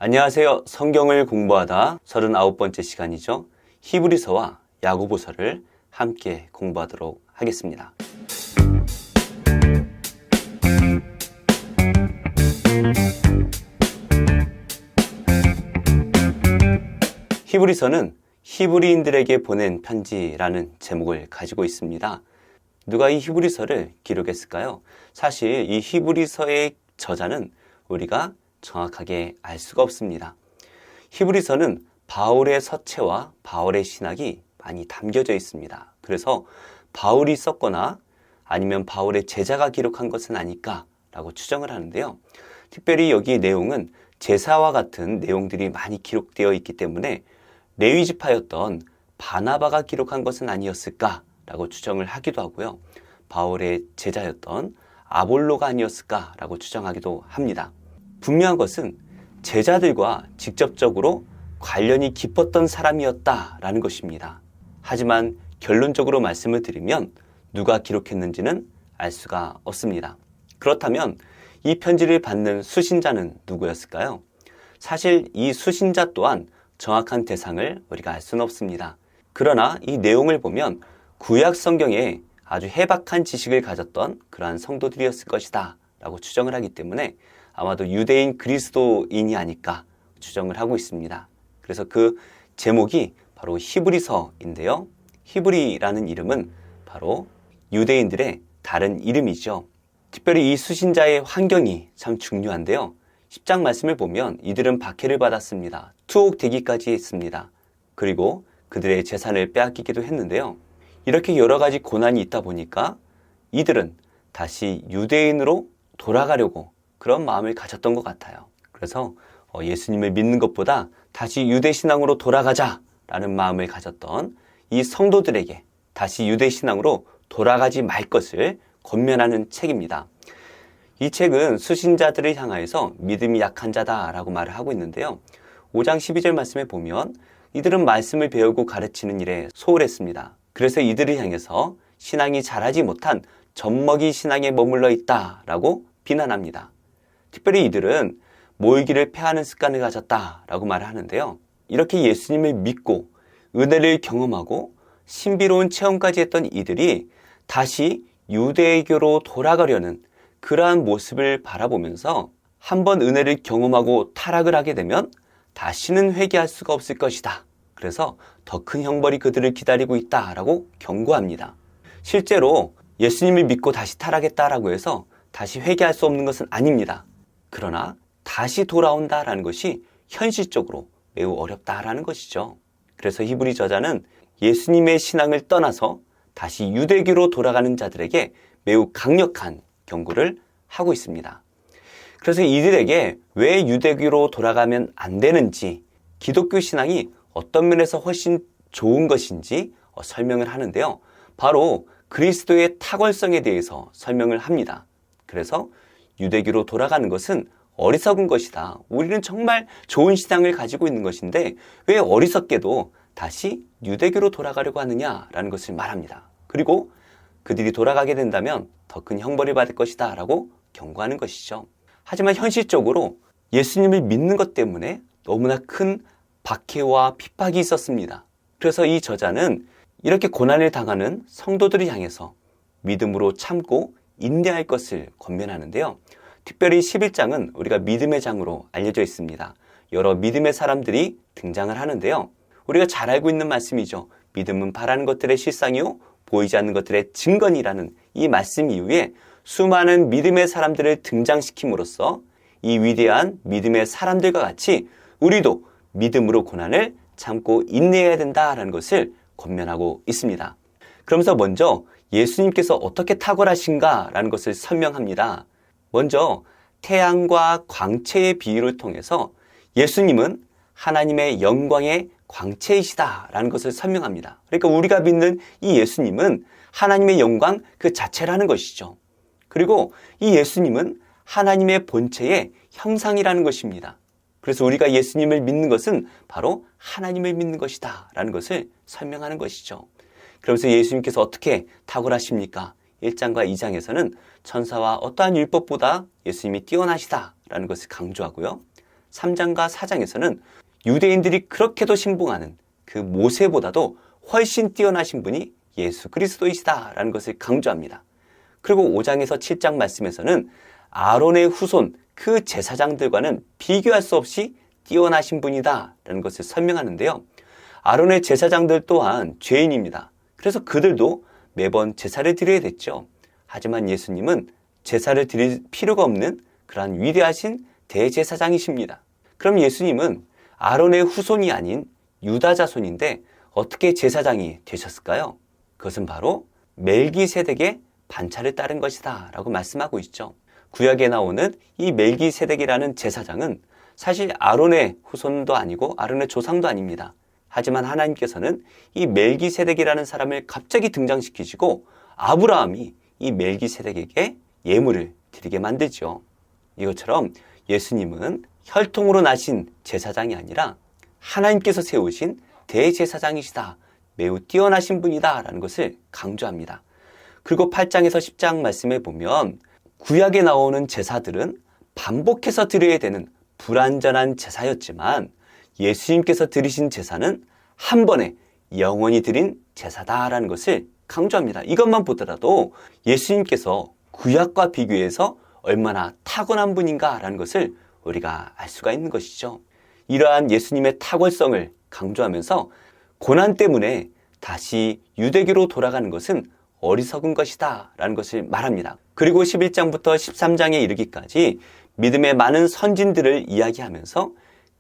안녕하세요. 성경을 공부하다 39번째 시간이죠. 히브리서와 야고보서를 함께 공부하도록 하겠습니다. 히브리서는 히브리인들에게 보낸 편지라는 제목을 가지고 있습니다. 누가 이 히브리서를 기록했을까요? 사실 이 히브리서의 저자는 우리가 정확하게 알 수가 없습니다. 히브리서는 바울의 서체와 바울의 신학이 많이 담겨져 있습니다. 그래서 바울이 썼거나 아니면 바울의 제자가 기록한 것은 아닐까라고 추정을 하는데요. 특별히 여기 내용은 제사와 같은 내용들이 많이 기록되어 있기 때문에 레위 지파였던 바나바가 기록한 것은 아니었을까라고 추정을 하기도 하고요. 바울의 제자였던 아볼로가 아니었을까라고 추정하기도 합니다. 분명한 것은 제자들과 직접적으로 관련이 깊었던 사람이었다라는 것입니다. 하지만 결론적으로 말씀을 드리면 누가 기록했는지는 알 수가 없습니다. 그렇다면 이 편지를 받는 수신자는 누구였을까요? 사실 이 수신자 또한 정확한 대상을 우리가 알 수는 없습니다. 그러나 이 내용을 보면 구약 성경에 아주 해박한 지식을 가졌던 그러한 성도들이었을 것이다 라고 추정을 하기 때문에 아마도 유대인 그리스도인이 아닐까 추정을 하고 있습니다. 그래서 그 제목이 바로 히브리서인데요. 히브리라는 이름은 바로 유대인들의 다른 이름이죠. 특별히 이 수신자의 환경이 참 중요한데요. 10장 말씀을 보면 이들은 박해를 받았습니다. 투옥되기까지 했습니다. 그리고 그들의 재산을 빼앗기기도 했는데요. 이렇게 여러 가지 고난이 있다 보니까 이들은 다시 유대인으로 돌아가려고 그런 마음을 가졌던 것 같아요. 그래서 예수님을 믿는 것보다 다시 유대신앙으로 돌아가자라는 마음을 가졌던 이 성도들에게 다시 유대신앙으로 돌아가지 말 것을 권면하는 책입니다. 이 책은 수신자들을 향하여서 믿음이 약한 자다라고 말을 하고 있는데요. 5장 12절 말씀에 보면 이들은 말씀을 배우고 가르치는 일에 소홀했습니다. 그래서 이들을 향해서 신앙이 자라지 못한 젖먹이 신앙에 머물러 있다라고 비난합니다. 특별히 이들은 모이기를 패하는 습관을 가졌다라고 말을 하는데요. 이렇게 예수님을 믿고 은혜를 경험하고 신비로운 체험까지 했던 이들이 다시 유대교로 돌아가려는 그러한 모습을 바라보면서 한번 은혜를 경험하고 타락을 하게 되면 다시는 회개할 수가 없을 것이다. 그래서 더 큰 형벌이 그들을 기다리고 있다라고 경고합니다. 실제로 예수님을 믿고 다시 타락했다라고 해서 다시 회개할 수 없는 것은 아닙니다. 그러나 다시 돌아온다라는 것이 현실적으로 매우 어렵다라는 것이죠. 그래서 히브리 저자는 예수님의 신앙을 떠나서 다시 유대교로 돌아가는 자들에게 매우 강력한 경고를 하고 있습니다. 그래서 이들에게 왜 유대교로 돌아가면 안 되는지, 기독교 신앙이 어떤 면에서 훨씬 좋은 것인지 설명을 하는데요. 바로 그리스도의 탁월성에 대해서 설명을 합니다. 그래서 유대교로 돌아가는 것은 어리석은 것이다. 우리는 정말 좋은 신앙을 가지고 있는 것인데 왜 어리석게도 다시 유대교로 돌아가려고 하느냐라는 것을 말합니다. 그리고 그들이 돌아가게 된다면 더 큰 형벌을 받을 것이다 라고 경고하는 것이죠. 하지만 현실적으로 예수님을 믿는 것 때문에 너무나 큰 박해와 핍박이 있었습니다. 그래서 이 저자는 이렇게 고난을 당하는 성도들을 향해서 믿음으로 참고 인내할 것을 권면하는데요. 특별히 11장은 우리가 믿음의 장으로 알려져 있습니다. 여러 믿음의 사람들이 등장을 하는데요. 우리가 잘 알고 있는 말씀이죠. 믿음은 바라는 것들의 실상이요 보이지 않는 것들의 증거니라는 이 말씀 이후에 수많은 믿음의 사람들을 등장시킴으로써 이 위대한 믿음의 사람들과 같이 우리도 믿음으로 고난을 참고 인내해야 된다라는 것을 권면하고 있습니다. 그러면서 먼저 예수님께서 어떻게 탁월하신가라는 것을 설명합니다. 먼저 태양과 광채의 비유를 통해서 예수님은 하나님의 영광의 광채이시다라는 것을 설명합니다. 그러니까 우리가 믿는 이 예수님은 하나님의 영광 그 자체라는 것이죠. 그리고 이 예수님은 하나님의 본체의 형상이라는 것입니다. 그래서 우리가 예수님을 믿는 것은 바로 하나님을 믿는 것이다 라는 것을 설명하는 것이죠. 그러면서 예수님께서 어떻게 탁월하십니까? 1장과 2장에서는 천사와 어떠한 율법보다 예수님이 뛰어나시다라는 것을 강조하고요. 3장과 4장에서는 유대인들이 그렇게도 신봉하는 그 모세보다도 훨씬 뛰어나신 분이 예수 그리스도이시다라는 것을 강조합니다. 그리고 5장에서 7장 말씀에서는 아론의 후손 그 제사장들과는 비교할 수 없이 뛰어나신 분이다라는 것을 설명하는데요. 아론의 제사장들 또한 죄인입니다. 그래서 그들도 매번 제사를 드려야 됐죠. 하지만 예수님은 제사를 드릴 필요가 없는 그러한 위대하신 대제사장이십니다. 그럼 예수님은 아론의 후손이 아닌 유다 자손인데 어떻게 제사장이 되셨을까요? 그것은 바로 멜기세덱의 반차를 따른 것이다 라고 말씀하고 있죠. 구약에 나오는 이 멜기세덱이라는 제사장은 사실 아론의 후손도 아니고 아론의 조상도 아닙니다. 하지만 하나님께서는 이 멜기세덱이라는 사람을 갑자기 등장시키시고 아브라함이 이 멜기세덱에게 예물을 드리게 만들죠. 이것처럼 예수님은 혈통으로 나신 제사장이 아니라 하나님께서 세우신 대제사장이시다. 매우 뛰어나신 분이다 라는 것을 강조합니다. 그리고 8장에서 10장 말씀에 보면 구약에 나오는 제사들은 반복해서 드려야 되는 불완전한 제사였지만 예수님께서 드리신 제사는 한 번에 영원히 드린 제사다라는 것을 강조합니다. 이것만 보더라도 예수님께서 구약과 비교해서 얼마나 타고난 분인가라는 것을 우리가 알 수가 있는 것이죠. 이러한 예수님의 탁월성을 강조하면서 고난 때문에 다시 유대교로 돌아가는 것은 어리석은 것이다 라는 것을 말합니다. 그리고 11장부터 13장에 이르기까지 믿음의 많은 선진들을 이야기하면서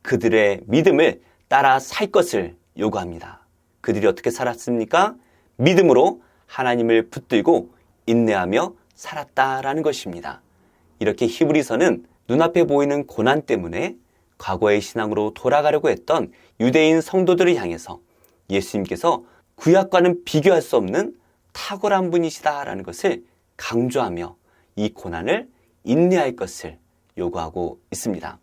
그들의 믿음을 따라 살 것을 요구합니다. 그들이 어떻게 살았습니까? 믿음으로 하나님을 붙들고 인내하며 살았다라는 것입니다. 이렇게 히브리서는 눈앞에 보이는 고난 때문에 과거의 신앙으로 돌아가려고 했던 유대인 성도들을 향해서 예수님께서 구약과는 비교할 수 없는 탁월한 분이시다라는 것을 강조하며 이 고난을 인내할 것을 요구하고 있습니다.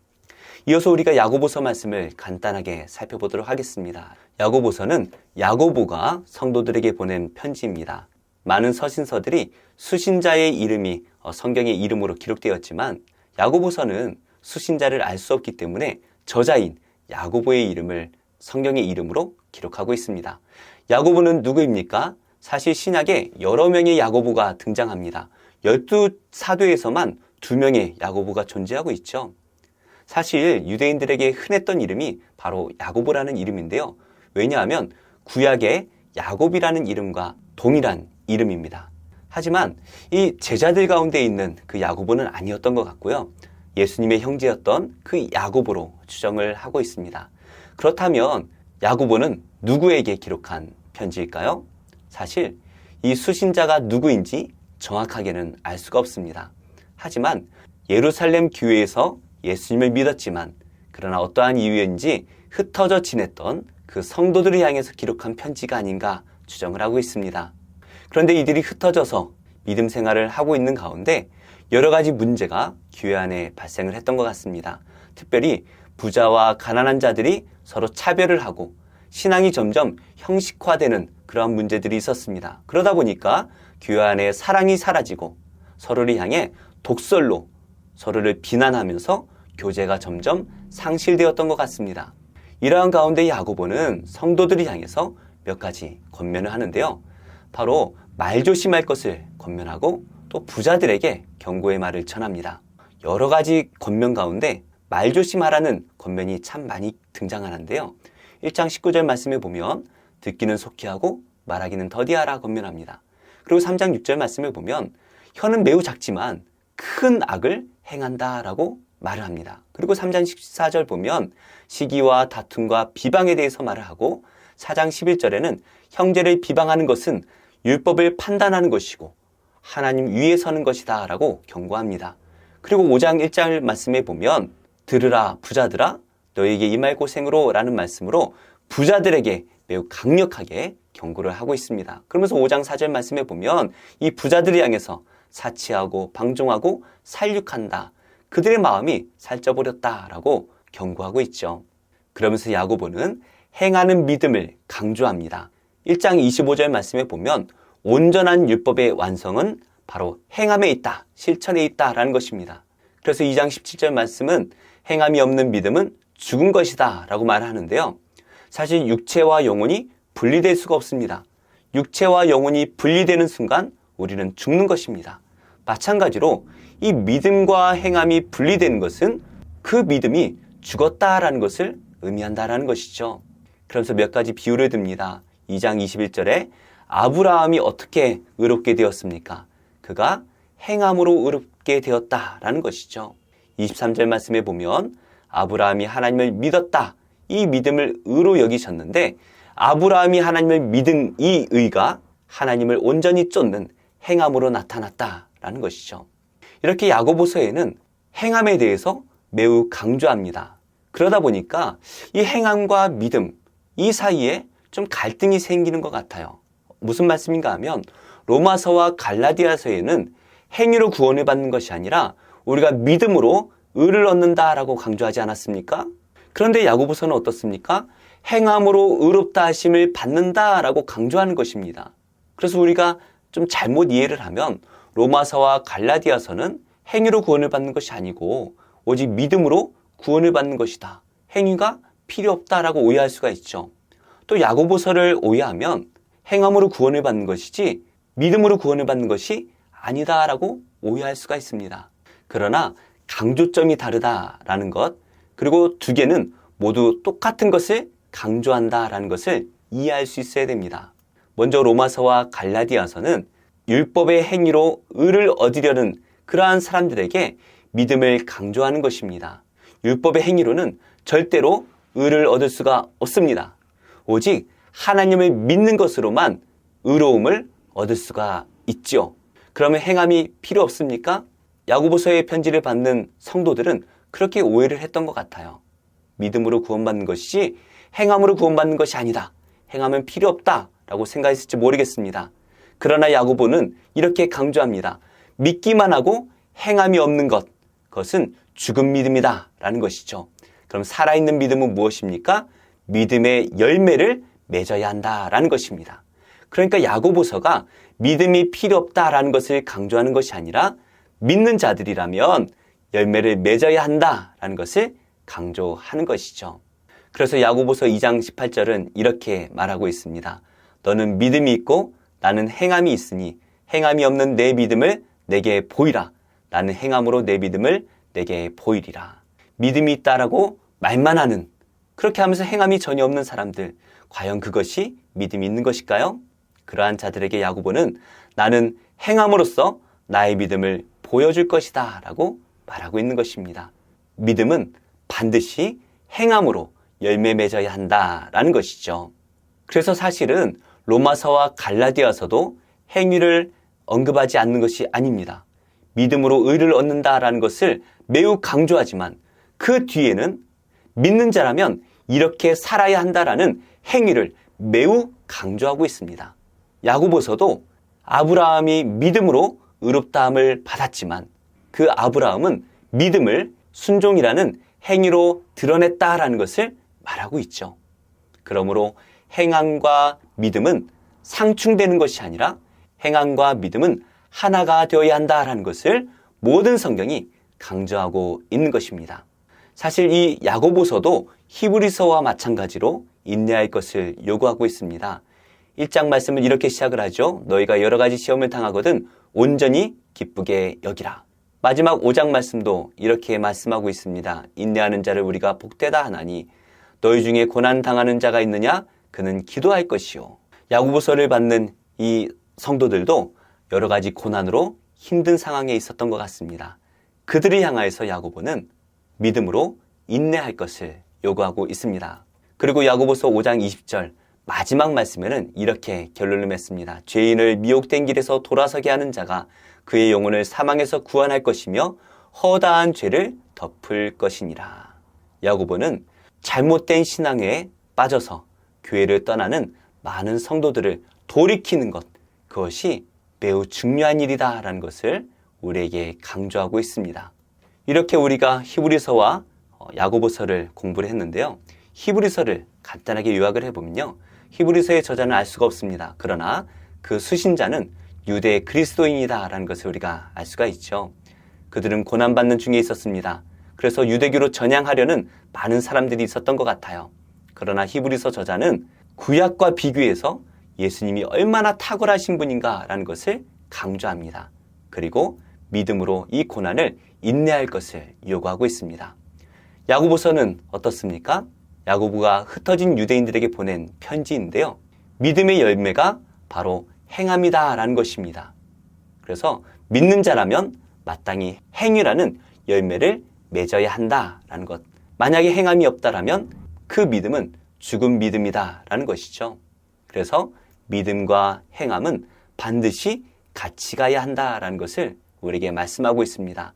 이어서 우리가 야고보서 말씀을 간단하게 살펴보도록 하겠습니다. 야고보서는 야고보가 성도들에게 보낸 편지입니다. 많은 서신서들이 수신자의 이름이 성경의 이름으로 기록되었지만 야고보서는 수신자를 알 수 없기 때문에 저자인 야고보의 이름을 성경의 이름으로 기록하고 있습니다. 야고보는 누구입니까? 사실 신약에 여러 명의 야고보가 등장합니다. 12사도에서만 2명의 야고보가 존재하고 있죠. 사실 유대인들에게 흔했던 이름이 바로 야고보라는 이름인데요. 왜냐하면 구약의 야곱이라는 이름과 동일한 이름입니다. 하지만 이 제자들 가운데 있는 그 야고보는 아니었던 것 같고요. 예수님의 형제였던 그 야고보로 추정을 하고 있습니다. 그렇다면 야고보는 누구에게 기록한 편지일까요? 사실 이 수신자가 누구인지 정확하게는 알 수가 없습니다. 하지만 예루살렘 교회에서 예수님을 믿었지만 그러나 어떠한 이유인지 흩어져 지냈던 그 성도들을 향해서 기록한 편지가 아닌가 추정을 하고 있습니다. 그런데 이들이 흩어져서 믿음 생활을 하고 있는 가운데 여러 가지 문제가 교회 안에 발생을 했던 것 같습니다. 특별히 부자와 가난한 자들이 서로 차별을 하고 신앙이 점점 형식화되는 그러한 문제들이 있었습니다. 그러다 보니까 교회 안에 사랑이 사라지고 서로를 향해 독설로 서로를 비난하면서 교제가 점점 상실되었던 것 같습니다. 이러한 가운데 야고보는 성도들을 향해서 몇 가지 권면을 하는데요. 바로 말조심할 것을 권면하고 또 부자들에게 경고의 말을 전합니다. 여러 가지 권면 가운데 말조심하라는 권면이 참 많이 등장하는데요. 1장 19절 말씀에 보면 듣기는 속히 하고 말하기는 더디하라 권면합니다. 그리고 3장 6절 말씀에 보면 혀는 매우 작지만 큰 악을 행한다라고 말을 합니다. 그리고 3장 14절 보면 시기와 다툼과 비방에 대해서 말을 하고 4장 11절에는 형제를 비방하는 것은 율법을 판단하는 것이고 하나님 위에 서는 것이다 라고 경고합니다. 그리고 5장 1절 말씀에 보면 들으라 부자들아 너에게 임할 고생으로 라는 말씀으로 부자들에게 매우 강력하게 경고를 하고 있습니다. 그러면서 5장 4절 말씀에 보면 이 부자들을 향해서 사치하고 방종하고 살육한다. 그들의 마음이 살쪄버렸다라고 경고하고 있죠. 그러면서 야고보는 행하는 믿음을 강조합니다. 1장 25절 말씀에 보면 온전한 율법의 완성은 바로 행함에 있다, 실천에 있다라는 것입니다. 그래서 2장 17절 말씀은 행함이 없는 믿음은 죽은 것이다 라고 말하는데요. 사실 육체와 영혼이 분리될 수가 없습니다. 육체와 영혼이 분리되는 순간 우리는 죽는 것입니다. 마찬가지로 이 믿음과 행함이 분리되는 것은 그 믿음이 죽었다라는 것을 의미한다라는 것이죠. 그러면서 몇 가지 비유를 듭니다. 2장 21절에 아브라함이 어떻게 의롭게 되었습니까? 그가 행함으로 의롭게 되었다라는 것이죠. 23절 말씀에 보면 아브라함이 하나님을 믿었다. 이 믿음을 의로 여기셨는데 아브라함이 하나님을 믿은 이 의가 하나님을 온전히 쫓는 행함으로 나타났다라는 것이죠. 이렇게 야고보서에는 행함에 대해서 매우 강조합니다. 그러다 보니까 이 행함과 믿음, 이 사이에 좀 갈등이 생기는 것 같아요. 무슨 말씀인가 하면 로마서와 갈라디아서에는 행위로 구원을 받는 것이 아니라 우리가 믿음으로 의를 얻는다라고 강조하지 않았습니까? 그런데 야고보서는 어떻습니까? 행함으로 의롭다 하심을 받는다라고 강조하는 것입니다. 그래서 우리가 좀 잘못 이해를 하면 로마서와 갈라디아서는 행위로 구원을 받는 것이 아니고 오직 믿음으로 구원을 받는 것이다. 행위가 필요 없다라고 오해할 수가 있죠. 또 야고보서를 오해하면 행함으로 구원을 받는 것이지 믿음으로 구원을 받는 것이 아니다라고 오해할 수가 있습니다. 그러나 강조점이 다르다라는 것, 그리고 두 개는 모두 똑같은 것을 강조한다라는 것을 이해할 수 있어야 됩니다. 먼저 로마서와 갈라디아서는 율법의 행위로 의를 얻으려는 그러한 사람들에게 믿음을 강조하는 것입니다. 율법의 행위로는 절대로 의를 얻을 수가 없습니다. 오직 하나님을 믿는 것으로만 의로움을 얻을 수가 있죠. 그러면 행함이 필요 없습니까? 야고보서의 편지를 받는 성도들은 그렇게 오해를 했던 것 같아요. 믿음으로 구원받는 것이지 행함으로 구원받는 것이 아니다. 행함은 필요 없다라고 생각했을지 모르겠습니다. 그러나 야고보는 이렇게 강조합니다. 믿기만 하고 행함이 없는 것, 그것은 죽은 믿음이다 라는 것이죠. 그럼 살아있는 믿음은 무엇입니까? 믿음의 열매를 맺어야 한다라는 것입니다. 그러니까 야고보서가 믿음이 필요 없다라는 것을 강조하는 것이 아니라 믿는 자들이라면 열매를 맺어야 한다라는 것을 강조하는 것이죠. 그래서 야고보서 2장 18절은 이렇게 말하고 있습니다. 너는 믿음이 있고 나는 행함이 있으니 행함이 없는 내 믿음을 내게 보이라. 나는 행함으로 내 믿음을 내게 보이리라. 믿음이 있다라고 말만 하는, 그렇게 하면서 행함이 전혀 없는 사람들, 과연 그것이 믿음이 있는 것일까요? 그러한 자들에게 야고보는 나는 행함으로써 나의 믿음을 보여줄 것이다 라고 말하고 있는 것입니다. 믿음은 반드시 행함으로 열매 맺어야 한다라는 것이죠. 그래서 사실은 로마서와 갈라디아서도 행위를 언급하지 않는 것이 아닙니다. 믿음으로 의를 얻는다라는 것을 매우 강조하지만 그 뒤에는 믿는 자라면 이렇게 살아야 한다라는 행위를 매우 강조하고 있습니다. 야고보서도 아브라함이 믿음으로 의롭다함을 받았지만 그 아브라함은 믿음을 순종이라는 행위로 드러냈다라는 것을 말하고 있죠. 그러므로 행함과 믿음은 상충되는 것이 아니라 행함과 믿음은 하나가 되어야 한다라는 것을 모든 성경이 강조하고 있는 것입니다. 사실 이 야고보서도 히브리서와 마찬가지로 인내할 것을 요구하고 있습니다. 1장 말씀은 이렇게 시작을 하죠. 너희가 여러 가지 시험을 당하거든 온전히 기쁘게 여기라. 마지막 5장 말씀도 이렇게 말씀하고 있습니다. 인내하는 자를 우리가 복되다 하나니 너희 중에 고난 당하는 자가 있느냐? 그는 기도할 것이요. 야고보서를 받는 이 성도들도 여러 가지 고난으로 힘든 상황에 있었던 것 같습니다. 그들을 향하여서 야고보는 믿음으로 인내할 것을 요구하고 있습니다. 그리고 야고보서 5장 20절 마지막 말씀에는 이렇게 결론을 맺습니다. 죄인을 미혹된 길에서 돌아서게 하는 자가 그의 영혼을 사망에서 구원할 것이며 허다한 죄를 덮을 것이니라. 야고보는 잘못된 신앙에 빠져서 교회를 떠나는 많은 성도들을 돌이키는 것, 그것이 매우 중요한 일이다라는 것을 우리에게 강조하고 있습니다. 이렇게 우리가 히브리서와 야고보서를 공부를 했는데요. 히브리서를 간단하게 요약을 해보면요. 히브리서의 저자는 알 수가 없습니다. 그러나 그 수신자는 유대 그리스도인이다라는 것을 우리가 알 수가 있죠. 그들은 고난받는 중에 있었습니다. 그래서 유대교로 전향하려는 많은 사람들이 있었던 것 같아요. 그러나 히브리서 저자는 구약과 비교해서 예수님이 얼마나 탁월하신 분인가라는 것을 강조합니다. 그리고 믿음으로 이 고난을 인내할 것을 요구하고 있습니다. 야고보서는 어떻습니까? 야고보가 흩어진 유대인들에게 보낸 편지인데요. 믿음의 열매가 바로 행함이다라는 것입니다. 그래서 믿는 자라면 마땅히 행위라는 열매를 맺어야 한다라는 것. 만약에 행함이 없다라면 그 믿음은 죽은 믿음이다라는 것이죠. 그래서 믿음과 행함은 반드시 같이 가야 한다라는 것을 우리에게 말씀하고 있습니다.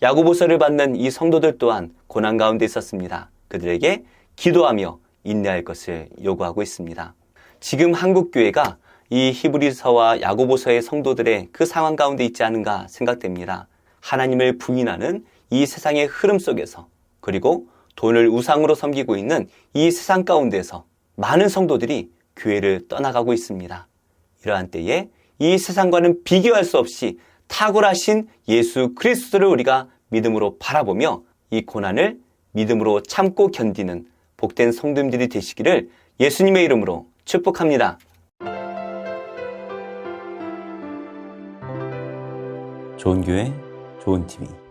야고보서를 받는 이 성도들 또한 고난 가운데 있었습니다. 그들에게 기도하며 인내할 것을 요구하고 있습니다. 지금 한국교회가 이 히브리서와 야고보서의 성도들의 그 상황 가운데 있지 않은가 생각됩니다. 하나님을 부인하는 이 세상의 흐름 속에서, 그리고 돈을 우상으로 섬기고 있는 이 세상 가운데서 많은 성도들이 교회를 떠나가고 있습니다. 이러한 때에 이 세상과는 비교할 수 없이 탁월하신 예수 그리스도를 우리가 믿음으로 바라보며 이 고난을 믿음으로 참고 견디는 복된 성도님들이 되시기를 예수님의 이름으로 축복합니다. 좋은 교회, 좋은 TV.